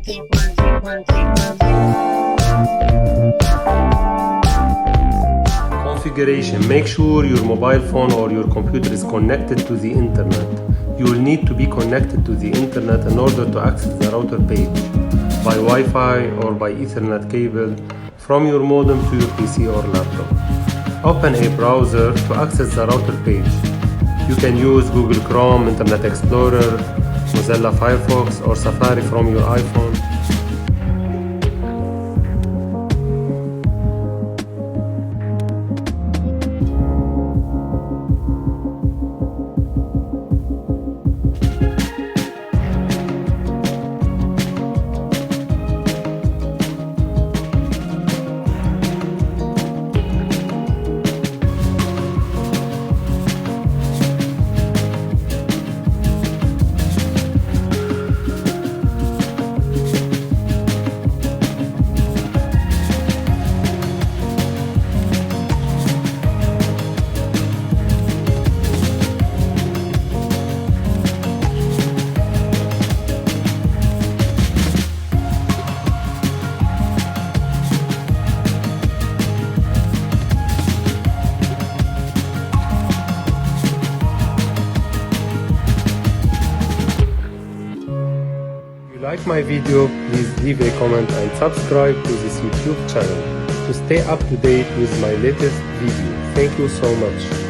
Configuration. Make sure your mobile phone or your computer is connected to the internet. You will need to be connected to the internet in order to access the router page by Wi-Fi or by Ethernet cable from your modem to your PC or laptop. Open a browser to access the router page. You can use Google Chrome, Internet Explorer, Mozilla Firefox or Safari from your iPhone. Like my video, please leave a comment and subscribe to this YouTube channel to stay up to date with my latest video. Thank you so much.